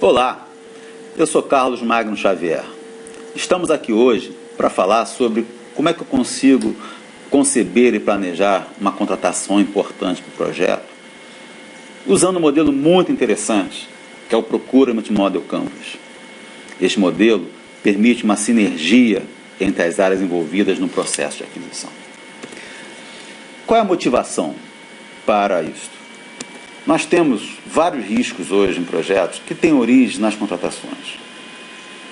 Olá, eu sou Carlos Magno Xavier. Estamos aqui hoje para falar sobre como é que eu consigo conceber e planejar uma contratação importante para o projeto, usando um modelo muito interessante, que é o Procurement Model Canvas. Este modelo permite uma sinergia entre as áreas envolvidas no processo de aquisição. Qual é a motivação para isto? Nós temos vários riscos hoje em projetos que têm origem nas contratações.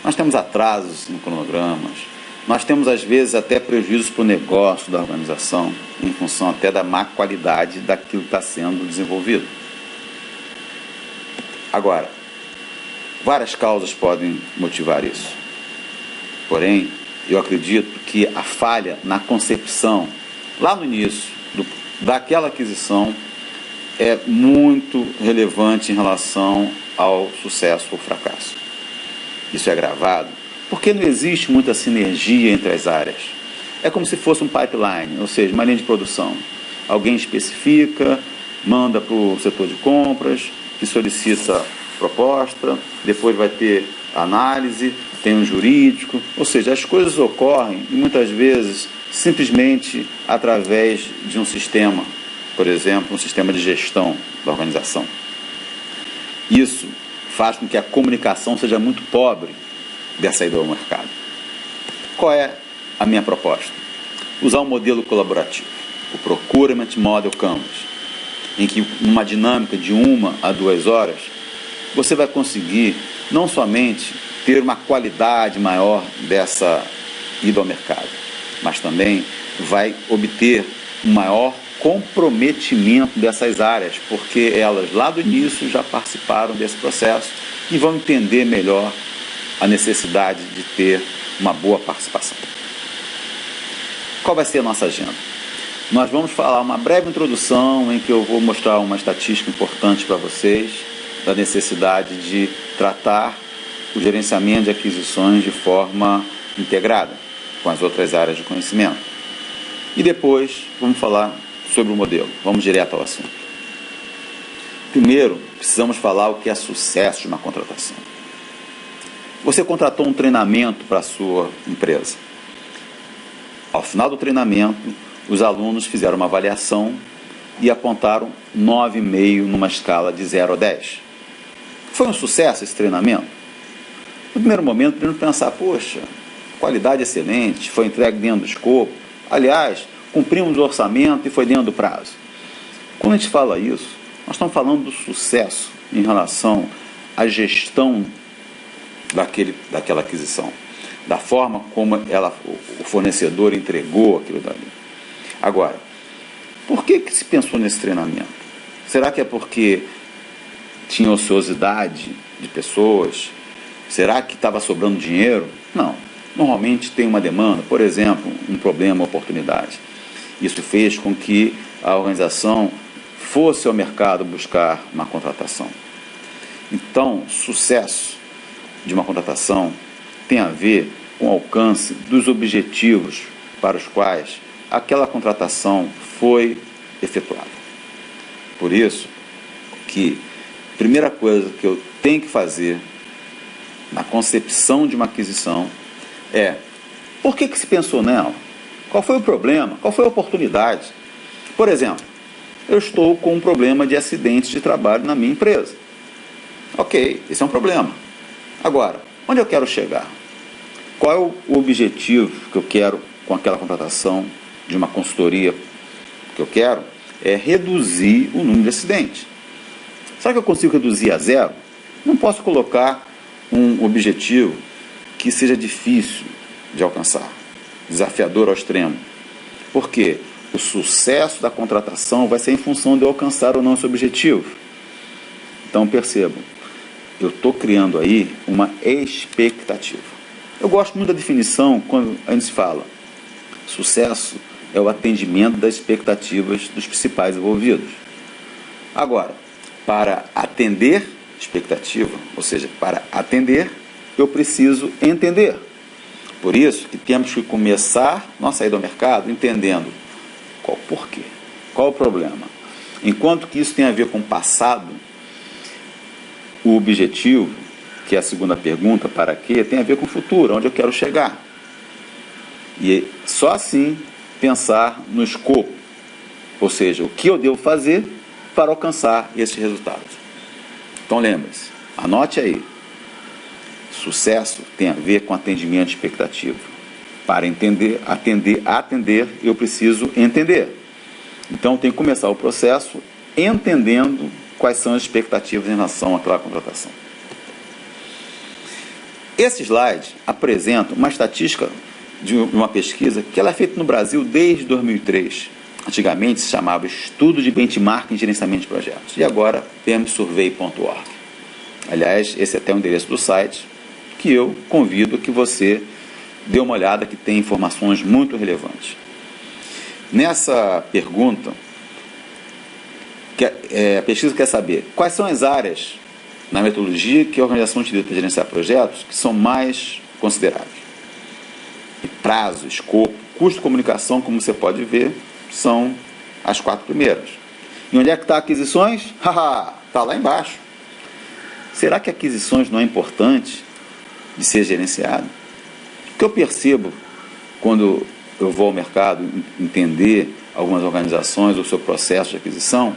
Nós temos atrasos no cronogramas, nós temos às vezes até prejuízos para o negócio da organização, em função até da má qualidade daquilo que está sendo desenvolvido. Agora, várias causas podem motivar isso. Porém, eu acredito que a falha na concepção, lá no início, daquela aquisição, é muito relevante em relação ao sucesso ou fracasso. Isso é agravado porque não existe muita sinergia entre as áreas. É como se fosse um pipeline, ou seja, uma linha de produção. Alguém especifica, manda para o setor de compras, que solicita proposta, depois vai ter análise, tem um jurídico, ou seja, as coisas ocorrem e muitas vezes simplesmente através de um sistema, por exemplo, um sistema de gestão da organização. Isso faz com que a comunicação seja muito pobre dessa ida ao mercado. Qual é a minha proposta? Usar um modelo colaborativo, o Procurement Model Canvas, em que numa dinâmica de 1 a 2 horas, você vai conseguir não somente ter uma qualidade maior dessa ida ao mercado, mas também vai obter um maior comprometimento dessas áreas, porque elas lá do início já participaram desse processo e vão entender melhor a necessidade de ter uma boa participação. Qual vai ser a nossa agenda? Nós vamos falar uma breve introdução em que eu vou mostrar uma estatística importante para vocês da necessidade de tratar o gerenciamento de aquisições de forma integrada com as outras áreas de conhecimento. E depois vamos falar sobre o modelo. Vamos direto ao assunto. Primeiro, precisamos falar o que é sucesso de uma contratação. Você contratou um treinamento para a sua empresa. Ao final do treinamento, os alunos fizeram uma avaliação e apontaram 9,5 numa escala de 0 a 10. Foi um sucesso esse treinamento? No primeiro momento, podemos pensar, poxa, qualidade excelente, foi entregue dentro do escopo. Aliás, cumprimos o orçamento e foi dentro do prazo. Quando a gente fala isso, nós estamos falando do sucesso em relação à gestão daquela aquisição, da forma como o fornecedor entregou aquilo dali. Agora, por que se pensou nesse treinamento? Será que é porque tinha ociosidade de pessoas? Será que estava sobrando dinheiro? Não. Normalmente tem uma demanda, por exemplo, um problema, uma oportunidade. Isso fez com que a organização fosse ao mercado buscar uma contratação. Então, sucesso de uma contratação tem a ver com o alcance dos objetivos para os quais aquela contratação foi efetuada. Por isso que a primeira coisa que eu tenho que fazer na concepção de uma aquisição é: por que se pensou nela? Qual foi o problema? Qual foi a oportunidade? Por exemplo, eu estou com um problema de acidente de trabalho na minha empresa. Ok, esse é um problema. Agora, onde eu quero chegar? Qual é o objetivo que eu quero com aquela contratação de uma consultoria? O que eu quero é reduzir o número de acidentes. Será que eu consigo reduzir a 0? Não posso colocar um objetivo que seja difícil de alcançar, desafiador ao extremo. Por quê? O sucesso da contratação vai ser em função de eu alcançar ou não esse objetivo. Então percebam, eu estou criando aí uma expectativa. Eu gosto muito da definição quando a gente fala: sucesso é o atendimento das expectativas dos principais envolvidos. Agora, para atender expectativa, ou seja, para atender, eu preciso entender. Por isso que temos que começar nossa ida ao mercado entendendo qual o porquê, qual o problema. Enquanto que isso tem a ver com o passado, o objetivo que é a segunda pergunta, para quê, tem a ver com o futuro, onde eu quero chegar. E só assim pensar no escopo, ou seja, o que eu devo fazer para alcançar esses resultados. Então lembre-se, anote aí, sucesso tem a ver com atendimento de expectativa. Para atender, eu preciso entender. Então eu tenho que começar o processo entendendo quais são as expectativas em relação àquela contratação. Esse slide apresenta uma estatística de uma pesquisa que ela é feita no Brasil desde 2003. Antigamente se chamava Estudo de Benchmarking e Gerenciamento de Projetos. E agora, pmsurvey.org. Aliás, esse é até o endereço do site, que eu convido que você dê uma olhada, que tem informações muito relevantes. Nessa pergunta, a pesquisa quer saber quais são as áreas na metodologia que a organização utiliza para gerenciar projetos que são mais consideráveis. E prazo, escopo, custo de comunicação, como você pode ver, são as 4 primeiras. E onde é que está aquisições? Está lá embaixo. Será que aquisições não é importante de ser gerenciado? O que eu percebo quando eu vou ao mercado entender algumas organizações, o seu processo de aquisição,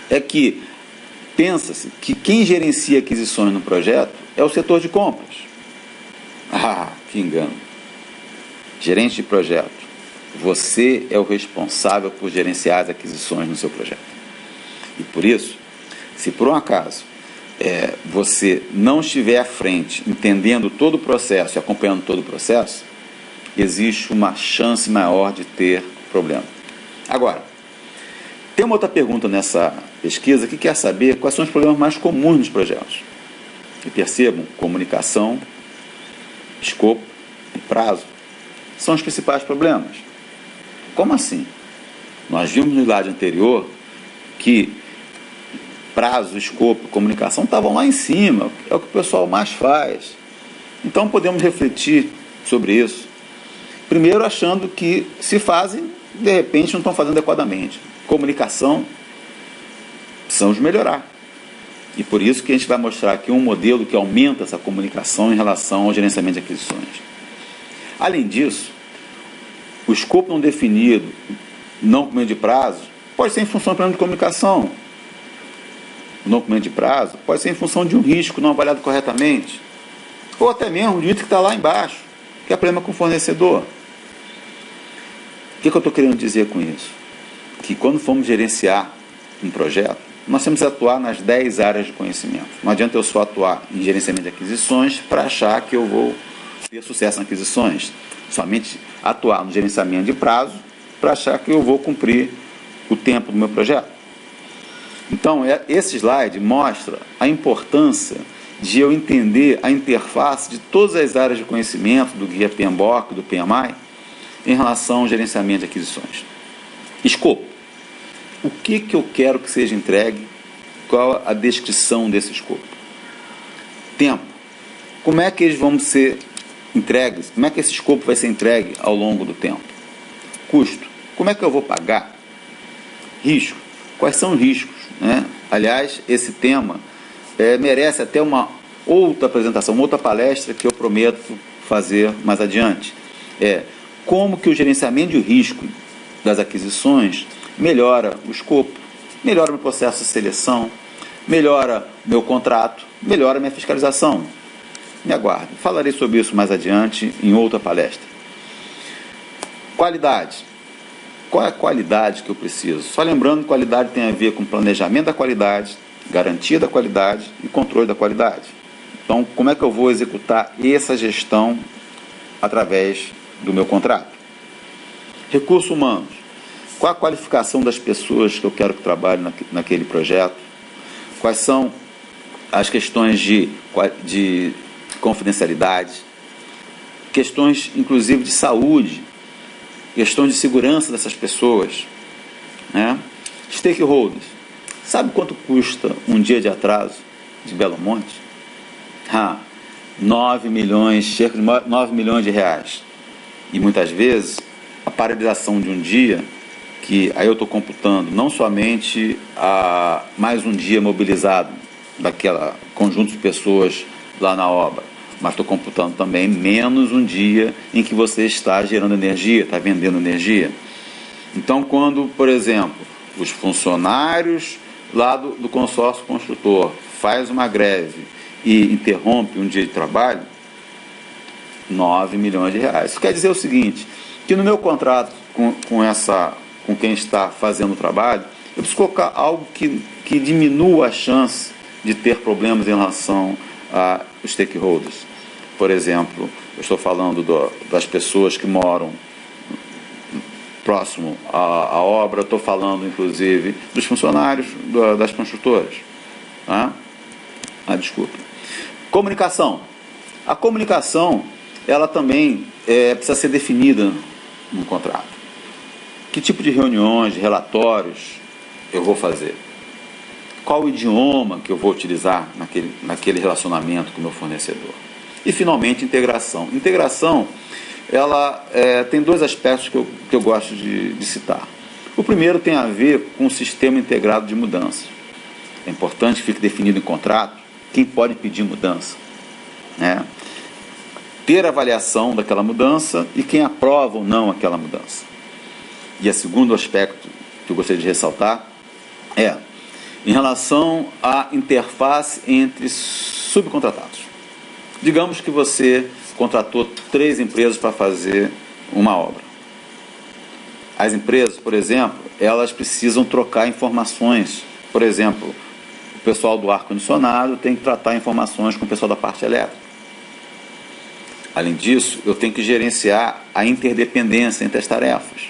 é que pensa-se que quem gerencia aquisições no projeto é o setor de compras. Que engano. Gerente de projeto, você é o responsável por gerenciar as aquisições no seu projeto. E por isso, se por um acaso você não estiver à frente, entendendo todo o processo e acompanhando todo o processo, existe uma chance maior de ter problema. Agora, tem uma outra pergunta nessa pesquisa que quer saber quais são os problemas mais comuns nos projetos. E percebam, comunicação, escopo e prazo são os principais problemas. Como assim? Nós vimos no slide anterior que prazo, escopo, comunicação estavam lá em cima, é o que o pessoal mais faz. Então podemos refletir sobre isso. Primeiro, achando que se fazem, de repente não estão fazendo adequadamente. Comunicação, precisamos melhorar. E por isso que a gente vai mostrar aqui um modelo que aumenta essa comunicação em relação ao gerenciamento de aquisições. Além disso, o escopo não definido, não cumprimento de prazo, pode ser em função do plano de comunicação. O não cumprimento de prazo pode ser em função de um risco não avaliado corretamente, ou até mesmo de um item que está lá embaixo, que é problema com o fornecedor. O que eu estou querendo dizer com isso? Que quando formos gerenciar um projeto, nós temos que atuar nas 10 áreas de conhecimento. Não adianta eu só atuar em gerenciamento de aquisições para achar que eu vou ter sucesso nas aquisições. Somente atuar no gerenciamento de prazo para achar que eu vou cumprir o tempo do meu projeto. Então, esse slide mostra a importância de eu entender a interface de todas as áreas de conhecimento do guia PMBOK, do PMI, em relação ao gerenciamento de aquisições. Escopo. O que eu quero que seja entregue? Qual a descrição desse escopo? Tempo. Como é que eles vão ser entregues? Como é que esse escopo vai ser entregue ao longo do tempo? Custo. Como é que eu vou pagar? Risco. Quais são os riscos? Aliás, esse tema merece até uma outra apresentação, uma outra palestra que eu prometo fazer mais adiante. Como que o gerenciamento de risco das aquisições melhora o escopo, melhora o meu processo de seleção, melhora meu contrato, melhora a minha fiscalização. Me aguarde. Falarei sobre isso mais adiante em outra palestra. Qualidade. Qual é a qualidade que eu preciso? Só lembrando que qualidade tem a ver com planejamento da qualidade, garantia da qualidade e controle da qualidade. Então, como é que eu vou executar essa gestão através do meu contrato? Recursos humanos. Qual a qualificação das pessoas que eu quero que trabalhem naquele projeto? Quais são as questões de confidencialidade? Questões, inclusive, de saúde, questões de segurança dessas pessoas. Stakeholders. Sabe quanto custa um dia de atraso de Belo Monte? 9 milhões, cerca de 9 milhões de reais. E muitas vezes a paralisação de um dia, que aí eu estou computando não somente mais um dia mobilizado daquela conjunto de pessoas lá na obra, mas estou computando também menos um dia em que você está gerando energia, está vendendo energia. Então, quando, por exemplo, os funcionários lá do consórcio construtor faz uma greve e interrompe um dia de trabalho, 9 milhões de reais. Isso quer dizer o seguinte, que no meu contrato com quem está fazendo o trabalho, eu preciso colocar algo que diminua a chance de ter problemas em relação aos stakeholders. Por exemplo, eu estou falando das pessoas que moram próximo à obra, estou falando, inclusive, dos funcionários das construtoras. Desculpa. Comunicação. A comunicação, ela também precisa ser definida no contrato. Que tipo de reuniões, de relatórios eu vou fazer? Qual o idioma que eu vou utilizar naquele relacionamento com o meu fornecedor? E, finalmente, integração. Integração, ela tem dois aspectos que eu gosto de citar. O primeiro tem a ver com o sistema integrado de mudança. É importante que fique definido em contrato quem pode pedir mudança, né? Ter avaliação daquela mudança e quem aprova ou não aquela mudança. E o segundo aspecto que eu gostaria de ressaltar é em relação à interface entre subcontratados. Digamos que você contratou 3 empresas para fazer uma obra. As empresas, por exemplo, elas precisam trocar informações. Por exemplo, o pessoal do ar-condicionado tem que tratar informações com o pessoal da parte elétrica. Além disso, eu tenho que gerenciar a interdependência entre as tarefas.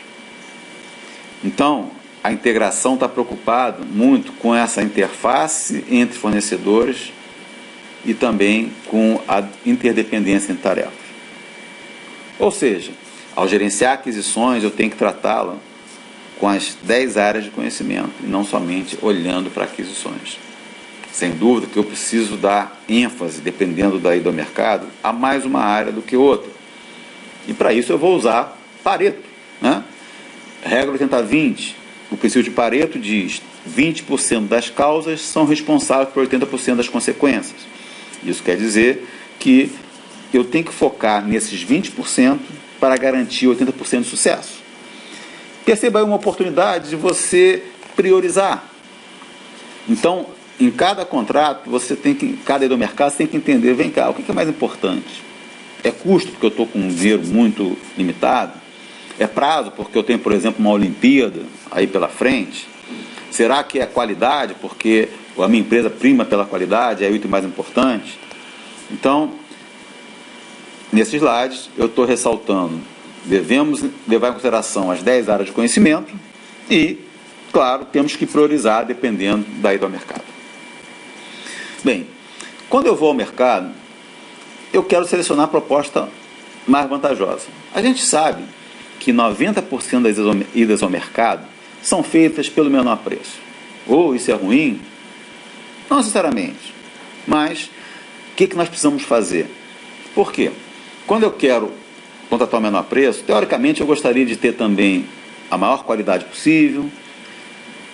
Então, a integração está preocupada muito com essa interface entre fornecedores e também com a interdependência entre tarefas. Ou seja, ao gerenciar aquisições, eu tenho que tratá-la com as 10 áreas de conhecimento e não somente olhando para aquisições. Sem dúvida que eu preciso dar ênfase, dependendo daí do mercado, a mais uma área do que outra. E para isso eu vou usar Pareto, né? Regra 80-20. O princípio de Pareto diz 20% das causas são responsáveis por 80% das consequências. Isso quer dizer que eu tenho que focar nesses 20% para garantir 80% de sucesso. Perceba aí uma oportunidade de você priorizar. Então, em cada contrato, cada do mercado, você tem que entender, vem cá, o que é mais importante? É custo, porque eu estou com um dinheiro muito limitado? É prazo, porque eu tenho, por exemplo, uma Olimpíada aí pela frente? Será que é qualidade, porque a minha empresa prima pela qualidade, é o item mais importante? Então, nesses slides, eu estou ressaltando, devemos levar em consideração as 10 áreas de conhecimento e, claro, temos que priorizar dependendo daí do mercado. Bem, quando eu vou ao mercado, eu quero selecionar a proposta mais vantajosa. A gente sabe que 90% das idas ao mercado são feitas pelo menor preço. Ou isso é ruim? Não necessariamente. Mas o que nós precisamos fazer? Por quê? Quando eu quero contratar o menor preço, teoricamente eu gostaria de ter também a maior qualidade possível,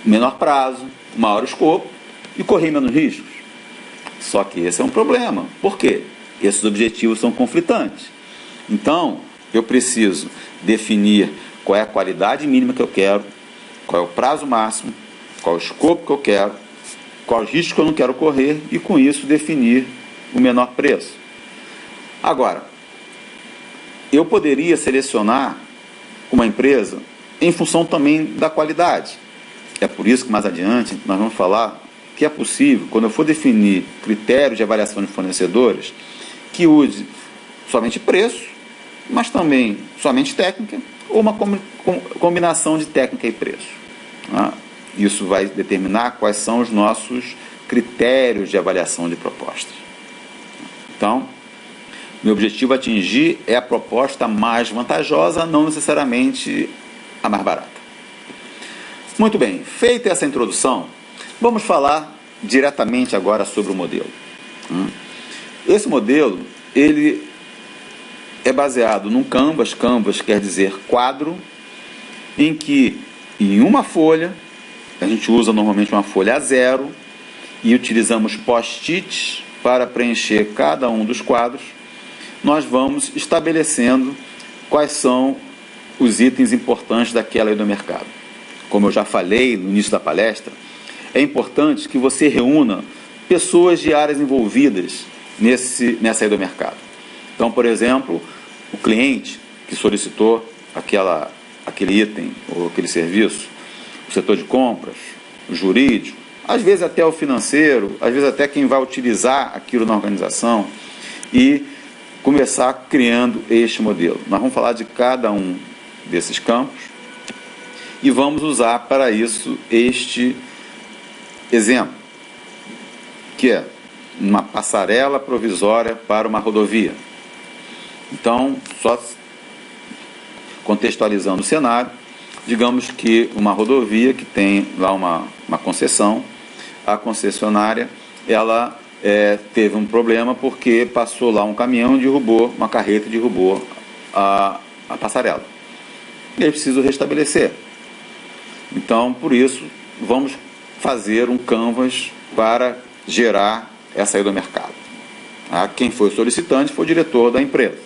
o menor prazo, o maior escopo e correr menos riscos. Só que esse é um problema. Por quê? Esses objetivos são conflitantes. Então, eu preciso definir qual é a qualidade mínima que eu quero, qual é o prazo máximo, qual é o escopo que eu quero, quais os riscos que eu não quero correr e, com isso, definir o menor preço. Agora, eu poderia selecionar uma empresa em função também da qualidade. É por isso que mais adiante nós vamos falar que é possível, quando eu for definir critérios de avaliação de fornecedores, que use somente preço, mas também somente técnica, ou uma combinação de técnica e preço. Isso vai determinar quais são os nossos critérios de avaliação de propostas. Então, meu objetivo a atingir é a proposta mais vantajosa, não necessariamente a mais barata. Muito bem, feita essa introdução, vamos falar diretamente agora sobre o modelo. Esse modelo, ele é baseado num Canvas. Canvas quer dizer quadro, em que em uma folha, a gente usa normalmente uma folha A0 e utilizamos post-its para preencher cada um dos quadros, nós vamos estabelecendo quais são os itens importantes daquela lei do mercado. Como eu já falei no início da palestra, é importante que você reúna pessoas de áreas envolvidas nessa lei do mercado. Então, por exemplo, o cliente que solicitou aquele item ou aquele serviço, o setor de compras, o jurídico, às vezes até o financeiro, às vezes até quem vai utilizar aquilo na organização, e começar criando este modelo. Nós vamos falar de cada um desses campos e vamos usar para isso este exemplo, que é uma passarela provisória para uma rodovia. Então, só contextualizando o cenário, digamos que uma rodovia que tem lá uma concessão, a concessionária, ela teve um problema porque passou lá um caminhão e derrubou, uma carreta e derrubou a passarela. E é preciso restabelecer. Então, por isso, vamos fazer um canvas para gerar essa saída do mercado. Quem foi o solicitante foi o diretor da empresa.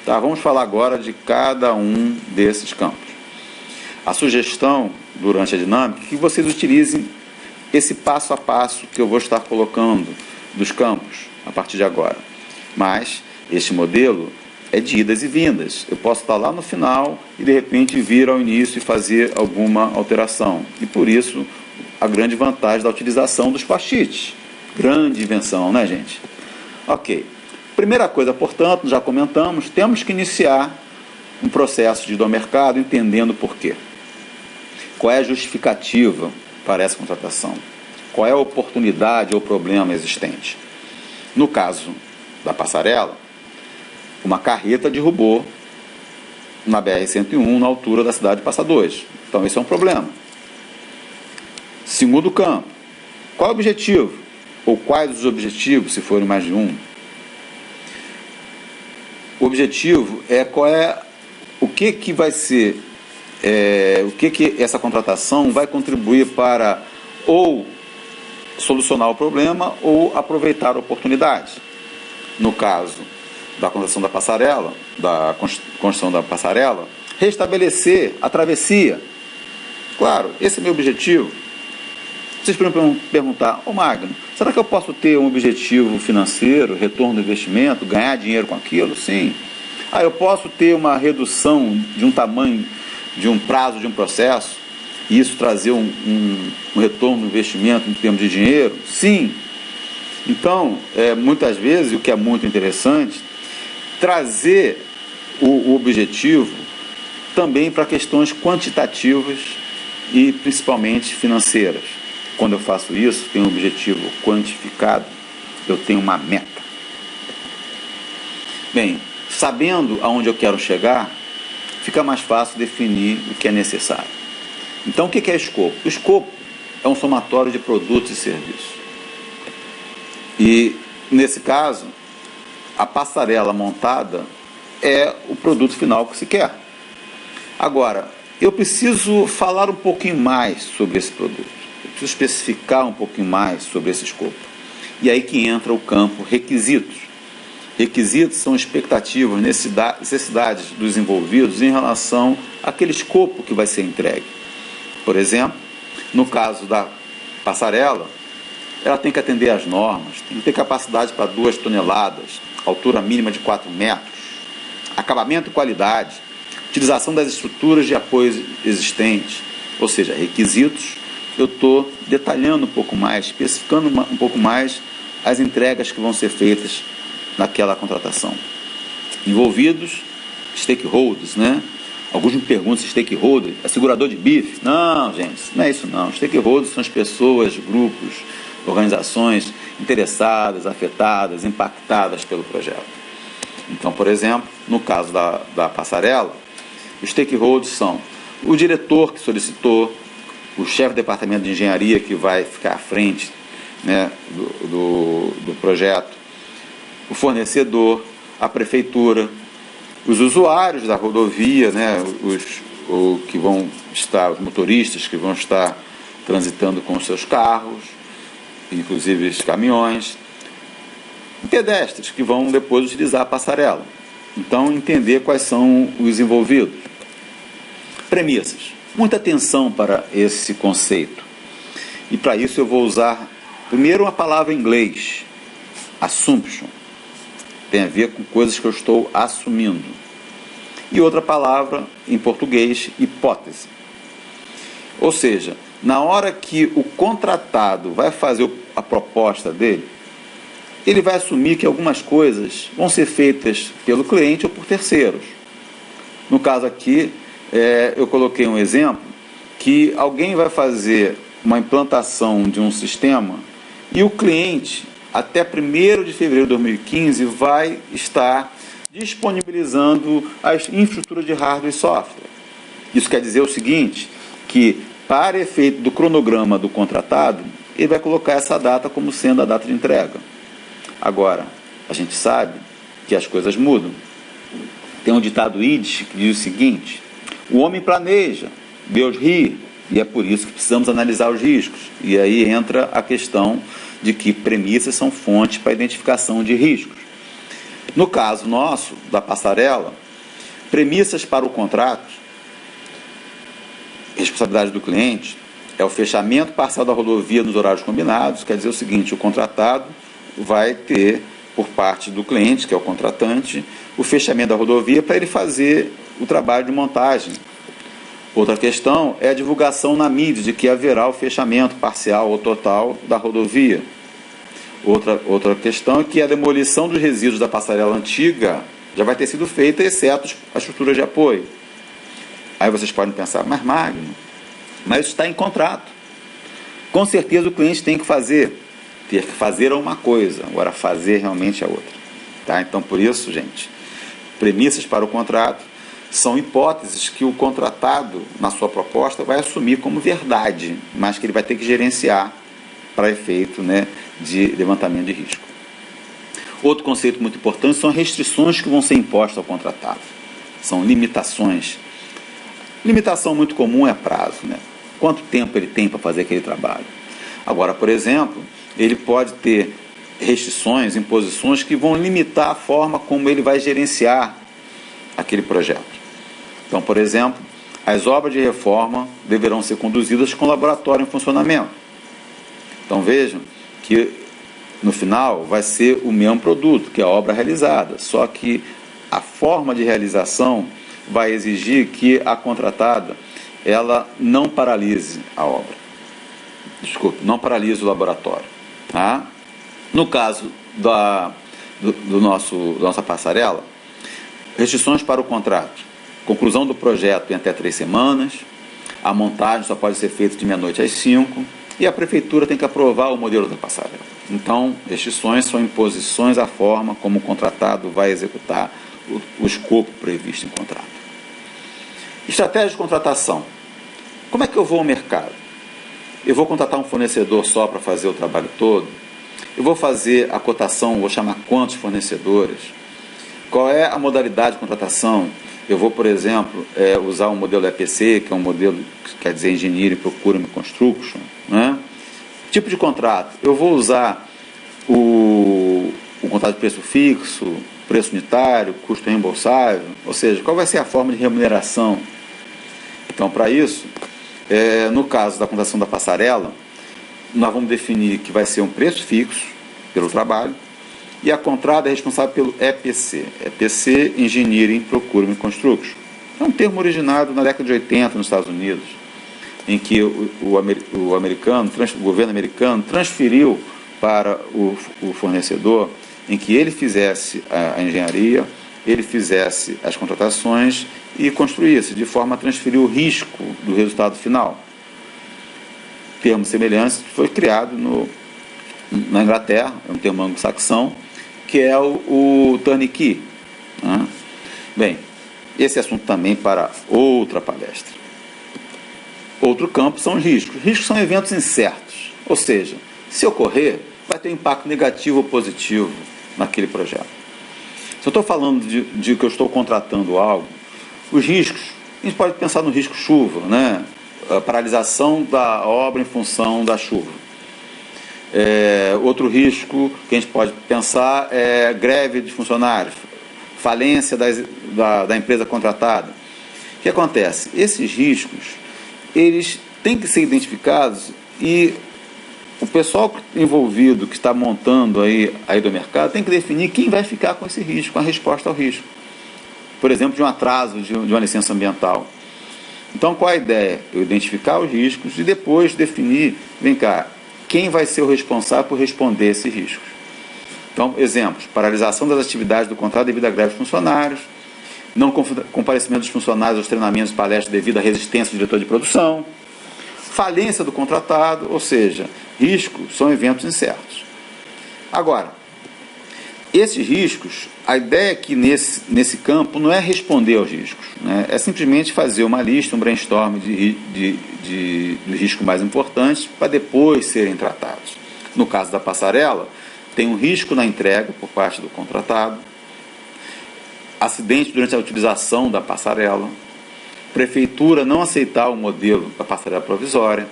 Vamos falar agora de cada um desses campos. A sugestão, durante a dinâmica, é que vocês utilizem esse passo a passo que eu vou estar colocando dos campos a partir de agora. Mas este modelo é de idas e vindas. Eu posso estar lá no final e de repente vir ao início e fazer alguma alteração. E por isso a grande vantagem da utilização dos post-its. Grande invenção, né, gente? Ok. Primeira coisa, portanto, já comentamos, temos que iniciar um processo de do mercado entendendo por quê. Qual é a justificativa para essa contratação? Qual é a oportunidade ou problema existente? No caso da passarela, uma carreta derrubou na BR-101 na altura da cidade de Passadores. Então esse é um problema. Segundo campo, qual é o objetivo? Ou quais os objetivos, se forem mais de um? O objetivo é o que vai ser, o que essa contratação vai contribuir para ou solucionar o problema ou aproveitar a oportunidade. No caso da construção da passarela, restabelecer a travessia. Claro, esse é meu objetivo. Vocês podem perguntar, Magno, será que eu posso ter um objetivo financeiro, retorno do investimento, ganhar dinheiro com aquilo? Sim. Eu posso ter uma redução de um tamanho, de um prazo de um processo, e isso trazer um retorno do investimento em termos de dinheiro? Sim. Então, muitas vezes, o que é muito interessante, trazer o objetivo também para questões quantitativas e principalmente financeiras. Quando eu faço isso, tenho um objetivo quantificado, eu tenho uma meta. Bem, sabendo aonde eu quero chegar, fica mais fácil definir o que é necessário. Então, o que é escopo? O escopo é um somatório de produtos e serviços. E, nesse caso, a passarela montada é o produto final que se quer. Agora, eu preciso falar um pouquinho mais sobre esse produto. Eu preciso especificar um pouquinho mais sobre esse escopo. E aí que entra o campo requisitos. Requisitos são expectativas, necessidades dos envolvidos em relação àquele escopo que vai ser entregue. Por exemplo, no caso da passarela, ela tem que atender às normas, tem que ter capacidade para 2 toneladas, altura mínima de 4 metros, acabamento e qualidade, utilização das estruturas de apoio existentes, ou seja, requisitos. Eu estou detalhando um pouco mais, especificando um pouco mais as entregas que vão ser feitas naquela contratação. Envolvidos, stakeholders, né? Alguns me perguntam se stakeholder é segurador de bife. Não, gente, não é isso não. Stakeholders são as pessoas, grupos, organizações interessadas, afetadas, impactadas pelo projeto. Então, por exemplo, no caso da passarela, os stakeholders são o diretor que solicitou, o chefe do departamento de engenharia que vai ficar à frente, né, do projeto, o fornecedor, a prefeitura, os usuários da rodovia, né, os motoristas que vão estar transitando com os seus carros, inclusive os caminhões, e pedestres, que vão depois utilizar a passarela. Então, entender quais são os envolvidos. Premissas. Muita atenção para esse conceito. E para isso eu vou usar primeiro uma palavra em inglês, assumption. Tem a ver com coisas que eu estou assumindo. E outra palavra em português, hipótese. Ou seja, na hora que o contratado vai fazer a proposta dele, ele vai assumir que algumas coisas vão ser feitas pelo cliente ou por terceiros. No caso aqui, eu coloquei um exemplo que alguém vai fazer uma implantação de um sistema e o cliente, até 1º de fevereiro de 2015, vai estar disponibilizando as infraestruturas de hardware e software. Isso quer dizer o seguinte, que para efeito do cronograma do contratado, ele vai colocar essa data como sendo a data de entrega. Agora, a gente sabe que as coisas mudam. Tem um ditado Yiddish que diz o seguinte: o homem planeja, Deus ri, e é por isso que precisamos analisar os riscos. E aí entra a questão de que premissas são fontes para a identificação de riscos. No caso nosso, da passarela, premissas para o contrato, responsabilidade do cliente, é o fechamento parcial da rodovia nos horários combinados. Quer dizer o seguinte, o contratado vai ter, por parte do cliente, que é o contratante, o fechamento da rodovia para ele fazer o trabalho de montagem. Outra questão é a divulgação na mídia de que haverá o fechamento parcial ou total da rodovia. Outra questão é que a demolição dos resíduos da passarela antiga já vai ter sido feita, exceto as estruturas de apoio. Aí vocês podem pensar, mas Magno, mas isso está em contrato. Com certeza o cliente tem que fazer. Ter que fazer é uma coisa, agora fazer realmente é outra. Tá? Então, por isso, gente, premissas para o contrato são hipóteses que o contratado, na sua proposta, vai assumir como verdade, mas que ele vai ter que gerenciar para efeito, né, de levantamento de risco. Outro conceito muito importante são restrições que vão ser impostas ao contratado. São limitações. Limitação muito comum é prazo, né? Quanto tempo ele tem para fazer aquele trabalho. Agora, por exemplo, ele pode ter restrições, imposições que vão limitar a forma como ele vai gerenciar aquele projeto. Então, por exemplo, as obras de reforma deverão ser conduzidas com laboratório em funcionamento. Então, vejam que no final vai ser o mesmo produto, que é a obra realizada, só que a forma de realização vai exigir que a contratada ela não paralise a obra. Desculpe, não paralise o laboratório. Tá? No caso da nossa passarela, restrições para o contrato. Conclusão do projeto em até 3 semanas, a montagem só pode ser feita de meia-noite às 5, e a prefeitura tem que aprovar o modelo da passarela. Então, restrições são imposições à forma como o contratado vai executar o escopo previsto em contrato. Estratégia de contratação. Como é que eu vou ao mercado? Eu vou contratar um fornecedor só para fazer o trabalho todo? Eu vou fazer a cotação, vou chamar quantos fornecedores? Qual é a modalidade de contratação? Eu vou, por exemplo, usar um modelo EPC, que é um modelo que quer dizer Engineering, Procurement, Construction, né? Tipo de contrato. Eu vou usar o contrato de preço fixo, preço unitário, custo reembolsável, ou seja, qual vai ser a forma de remuneração? Então, para isso, no caso da contratação da passarela, nós vamos definir que vai ser um preço fixo pelo trabalho e a contrata é responsável pelo EPC. EPC, Engineering, Procurement, Construction. É um termo originado na década de 80 nos Estados Unidos, em que o governo americano transferiu para o fornecedor em que ele fizesse a engenharia, ele fizesse as contratações e construísse, de forma a transferir o risco do resultado final. Termo semelhante foi criado na Inglaterra, é um termo anglo-saxão, que é o turnkey. Né? Bem, esse assunto também para outra palestra. Outro campo são os riscos. Riscos são eventos incertos, ou seja, se ocorrer, vai ter um impacto negativo ou positivo naquele projeto. Se eu estou falando de que eu estou contratando algo, os riscos, a gente pode pensar no risco chuva, né? A paralisação da obra em função da chuva. Outro risco que a gente pode pensar é greve de funcionários, falência da empresa contratada. O que acontece? Esses riscos, eles têm que ser identificados e o pessoal envolvido que está montando aí do mercado tem que definir quem vai ficar com esse risco, com a resposta ao risco. Por exemplo, de um atraso de uma licença ambiental. Então, qual a ideia? Eu identificar os riscos e depois definir, vem cá, quem vai ser o responsável por responder a esses riscos. Então, exemplos, paralisação das atividades do contrato devido à greve de funcionários, não comparecimento dos funcionários aos treinamentos e palestras devido à resistência do diretor de produção, falência do contratado, ou seja, riscos são eventos incertos. Agora, esses riscos, a ideia aqui nesse campo não é responder aos riscos, né? É simplesmente fazer uma lista, um brainstorm de riscos mais importantes para depois serem tratados. No caso da passarela, tem um risco na entrega por parte do contratado, acidente durante a utilização da passarela, prefeitura não aceitar o modelo da passarela provisória.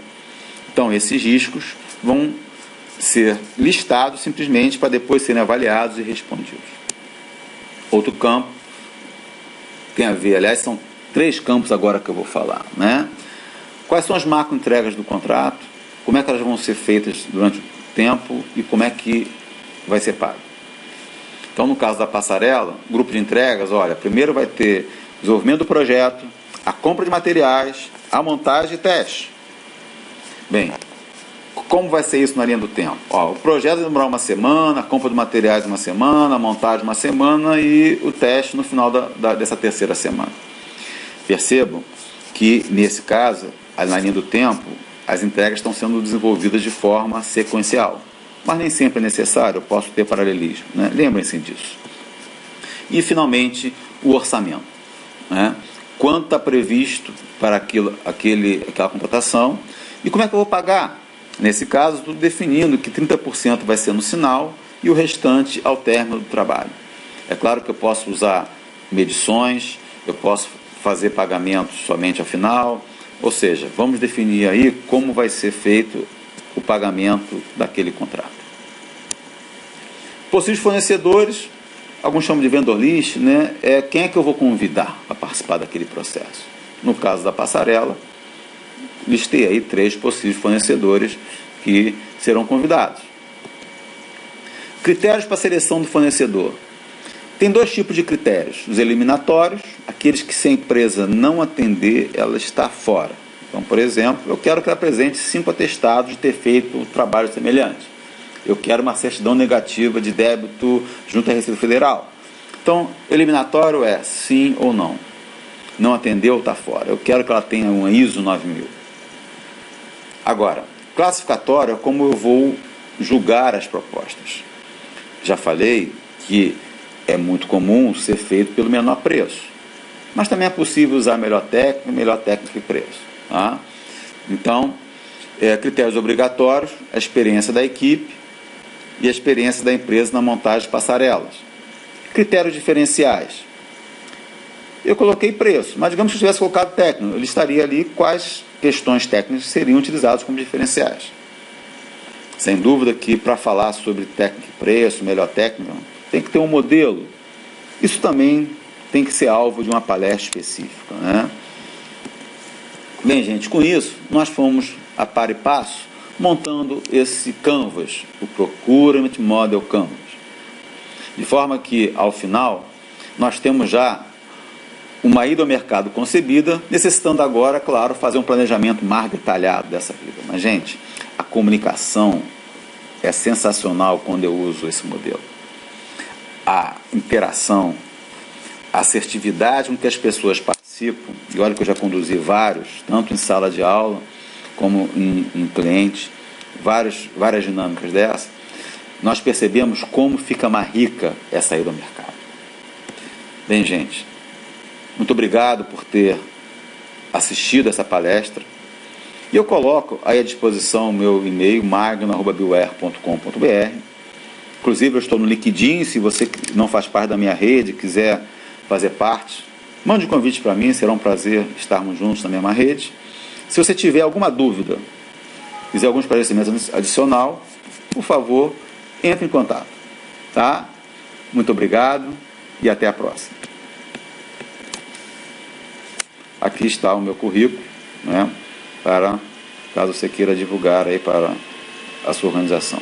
Então, esses riscos vão ser listados simplesmente para depois serem avaliados e respondidos. Outro campo tem a ver, aliás, são 3 campos agora que eu vou falar, né? Quais são as macro-entregas do contrato, como é que elas vão ser feitas durante o tempo e como é que vai ser pago. Então, no caso da passarela, grupo de entregas, olha, primeiro vai ter desenvolvimento do projeto, a compra de materiais, a montagem e teste. Bem, como vai ser isso na linha do tempo? O projeto vai demorar uma semana, a compra de materiais uma semana, a montagem uma semana e o teste no final dessa terceira semana. Percebam que, nesse caso, na linha do tempo, as entregas estão sendo desenvolvidas de forma sequencial. Mas nem sempre é necessário, eu posso ter paralelismo, né? Lembrem-se disso. E, finalmente, o orçamento, né? Quanto está previsto para aquela contratação e como é que eu vou pagar? Nesse caso, tudo definindo que 30% vai ser no sinal e o restante ao término do trabalho. É claro que eu posso usar medições, eu posso fazer pagamentos somente ao final, ou seja, vamos definir aí como vai ser feito o pagamento daquele contrato. Possíveis fornecedores, alguns chamam de vendor list, né? Quem é que eu vou convidar a participar daquele processo? No caso da passarela, listei aí 3 possíveis fornecedores que serão convidados. Critérios para seleção do fornecedor. Tem 2 tipos de critérios. Os eliminatórios, aqueles que se a empresa não atender, ela está fora. Então, por exemplo, eu quero que ela apresente 5 atestados de ter feito um trabalho semelhante. Eu quero uma certidão negativa de débito junto à Receita Federal. Então, eliminatório é sim ou não. Não atendeu, está fora. Eu quero que ela tenha uma ISO 9000. Agora, classificatório é como eu vou julgar as propostas. Já falei que é muito comum ser feito pelo menor preço. Mas também é possível usar melhor técnica e preço. Tá? Então, critérios obrigatórios, a experiência da equipe e a experiência da empresa na montagem de passarelas. Critérios diferenciais. Eu coloquei preço, mas digamos que eu tivesse colocado técnico, ele estaria ali quais questões técnicas seriam utilizadas como diferenciais. Sem dúvida que para falar sobre técnica e preço, melhor técnica, tem que ter um modelo. Isso também tem que ser alvo de uma palestra específica, né? Bem, gente, com isso, nós fomos a par e passo montando esse Canvas, o Procurement Model Canvas. De forma que, ao final, nós temos já uma ida ao mercado concebida, necessitando agora, claro, fazer um planejamento mais detalhado dessa vida. Mas, gente, a comunicação é sensacional quando eu uso esse modelo. A interação, a assertividade com que as pessoas participam, e olha que eu já conduzi vários, tanto em sala de aula como em cliente, várias dinâmicas dessas, nós percebemos como fica mais rica essa ida ao mercado. Bem, gente, muito obrigado por ter assistido essa palestra. E eu coloco aí à disposição o meu e-mail, magno@bioware.com.br. Inclusive, eu estou no LinkedIn, se você não faz parte da minha rede, quiser fazer parte, mande um convite para mim, será um prazer estarmos juntos na mesma rede. Se você tiver alguma dúvida, quiser algum esclarecimento adicional, por favor, entre em contato. Tá? Muito obrigado e até a próxima. Aqui está o meu currículo, né, para caso você queira divulgar aí para a sua organização.